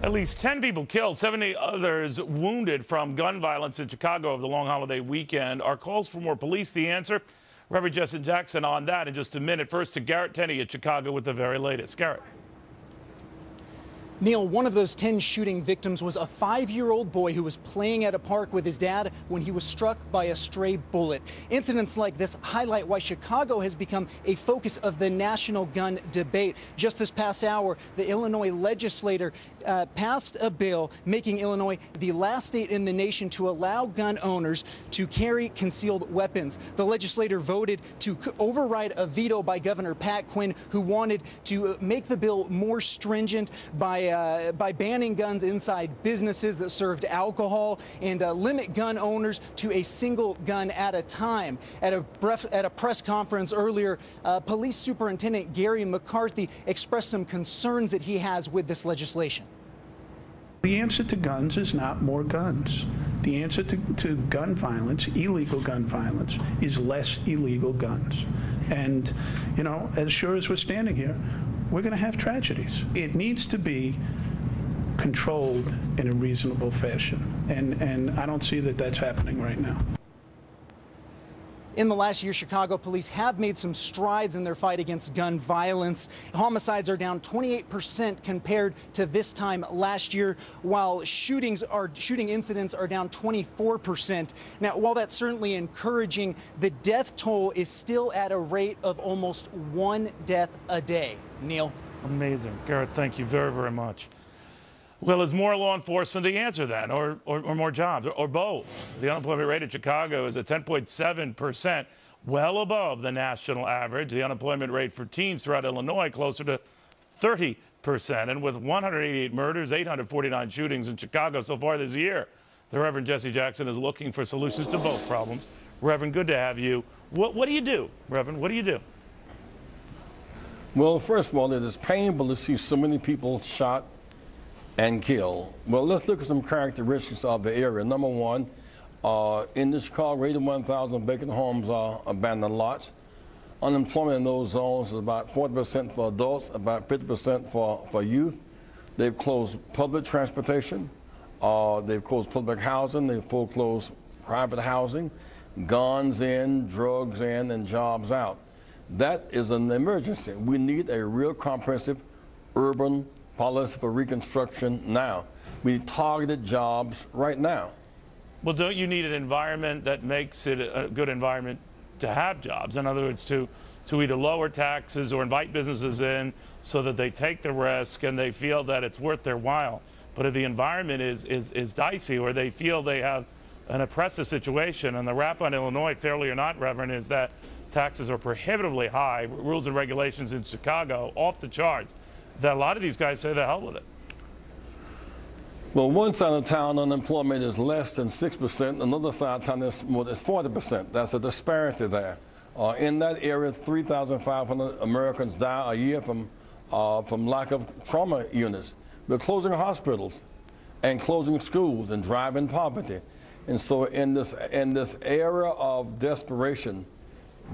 At least 10 people killed, 70 others wounded from gun violence in Chicago over the long holiday weekend. Are calls for more police the answer? Reverend Jesse Jackson on that in just a minute. First to Garrett Tenney at Chicago with the very latest. Garrett. Neil, one of those 10 shooting victims was a 5-year-old boy who was playing at a park with his dad when he was struck by a stray bullet. Incidents like this highlight why Chicago has become a focus of the national gun debate. Just this past hour, the Illinois legislature passed a bill making Illinois the last state in the nation to allow gun owners to carry concealed weapons. The legislature voted to override a veto by Governor Pat Quinn, who wanted to make the bill more stringent by banning guns inside businesses that served alcohol and limit gun owners to a single gun at a time. At a press conference earlier, Police Superintendent Gary McCarthy expressed some concerns that he has with this legislation. The answer to guns is not more guns. The answer to gun violence, illegal gun violence, is less illegal guns. And, you know, as sure as we're standing here, we're going to have tragedies. It needs to be controlled in a reasonable fashion. And I don't see that that's happening right now. In the last year, Chicago police have made some strides in their fight against gun violence. Homicides are down 28% compared to this time last year, while shooting incidents are down 24%. Now, while that's certainly encouraging, the death toll is still at a rate of almost 1 death a day. Neil? Amazing. Garrett, thank you very, very much. Well, is more law enforcement the answer then, or more jobs, or both? The unemployment rate in Chicago is at 10.7%, well above the national average. The unemployment rate for teens throughout Illinois closer to 30%. And with 188 murders, 849 shootings in Chicago so far this year, the Reverend Jesse Jackson is looking for solutions to both problems. Reverend, good to have you. What do you do, Reverend? What do you do? Well, first of all, it is painful to see so many people shot and killed. Well, let's look at some characteristics of the area. Number one, in the Chicago, 81,000 vacant homes are abandoned lots. Unemployment in those zones is about 40% for adults, about 50% for youth. They've closed public transportation. They've closed public housing. They've foreclosed private housing. Guns in, drugs in, and jobs out. That is an emergency. We need a real comprehensive urban policy for reconstruction now. We need targeted jobs right now. Well, don't you need an environment that makes it a good environment to have jobs? In other words, to either lower taxes or invite businesses in so that they take the risk and they feel that it's worth their while. But if the environment is dicey, or they feel they have an oppressive situation, and the rap on Illinois, fairly or not, Reverend, is that taxes are prohibitively high, rules and regulations in Chicago off the charts, that a lot of these guys say the hell with it. Well, one side of town unemployment is less than 6%, another side of town is more than 40%. That's a disparity there. In that area, 3,500 Americans die a year from lack of trauma units. We're closing hospitals and closing schools and driving poverty. And so in this era of desperation,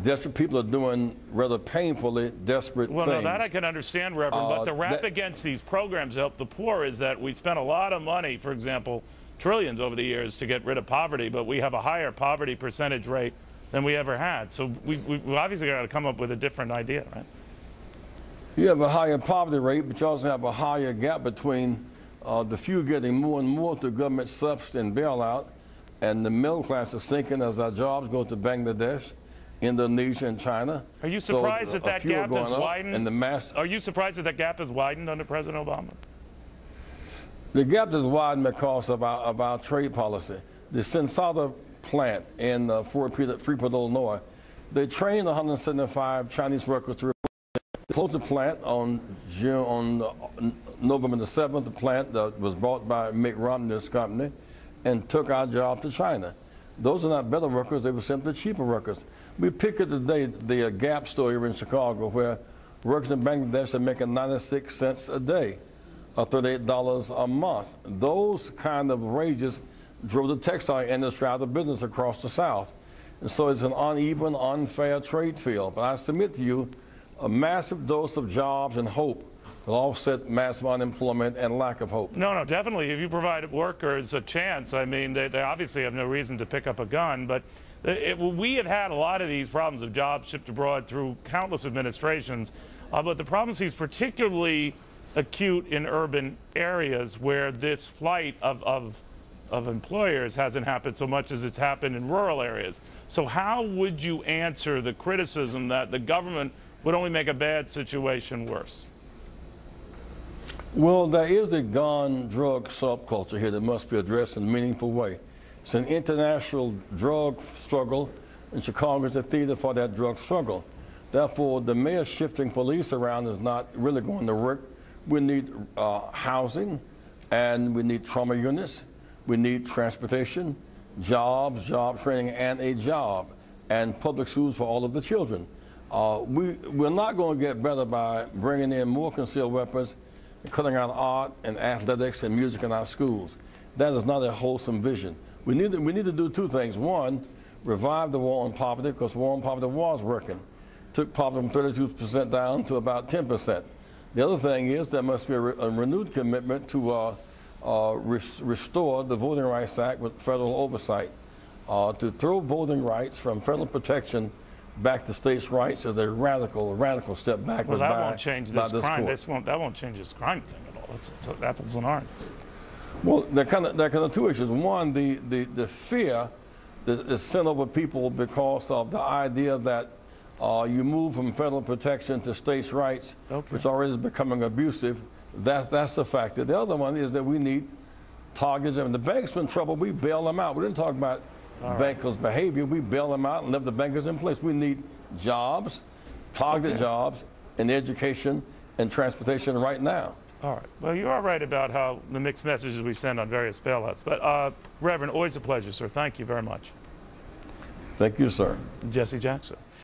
desperate people are doing rather painfully desperate things. Well, no, that I can understand, Reverend, but the rap against these programs to help the poor is that we spent a lot of money, for example, trillions over the years to get rid of poverty, but we have a higher poverty percentage rate than we ever had. So we've obviously got to come up with a different idea, right? You have a higher poverty rate, but you also have a higher gap between the few getting more and more through government subsidy and bailout, and the middle class is sinking as our jobs go to Bangladesh, Indonesia, and China. Are you surprised that that gap has widened? And the mass. Are you surprised that that gap has widened under President Obama? The gap has widened because of our trade policy. The Sensata plant in Freeport, Illinois, they trained 175 Chinese workers to close the plant on November the 7th. The plant that was bought by Mitt Romney's company and took our job to China. Those are not better workers, they were simply cheaper workers. We pick up today the Gap store here in Chicago, where workers in Bangladesh are making 96 cents a day, or $38 a month. Those kind of wages drove the textile industry out of business across the South. And so it's an uneven, unfair trade field. But I submit to you a massive dose of jobs and hope will offset massive unemployment and lack of hope. No, definitely. If you provide workers a chance, I mean, they obviously have no reason to pick up a gun, but we have had a lot of these problems of jobs shipped abroad through countless administrations, but the problem seems particularly acute in urban areas where this flight of employers hasn't happened so much as it's happened in rural areas. So how would you answer the criticism that the government would only make a bad situation worse? Well, there is a gun-drug subculture here that must be addressed in a meaningful way. It's an international drug struggle, and Chicago is a theater for that drug struggle. Therefore, the mayor shifting police around is not really going to work. We need housing, and we need trauma units. We need transportation, jobs, job training, and a job, and public schools for all of the children. We're not going to get better by bringing in more concealed weapons, cutting out art and athletics and music in our schools. That is not a wholesome vision. We need to do two things. One, revive the war on poverty, because war on poverty was working. Took poverty from 32% down to about 10%. The other thing is there must be a renewed commitment to restore the Voting Rights Act with federal oversight. To throw voting rights from federal protection back to states' rights is a radical step backwards. Well, that won't change this crime. Court. That won't change this crime thing at all. It's apples and oranges. Well, there are kind of two issues. One, the fear that is sent over people because of the idea that you move from federal protection to states' rights, which already is becoming abusive. That's a factor. The other one is that we need targets. And the banks are in trouble, we bail them out. We didn't talk about bankers' behavior. We bail them out and leave the bankers in place. We need jobs, targeted jobs, in education and transportation right now. All right. Well, you are right about how the mixed messages we send on various bailouts. But, Reverend, always a pleasure, sir. Thank you very much. Thank you, sir. Jesse Jackson.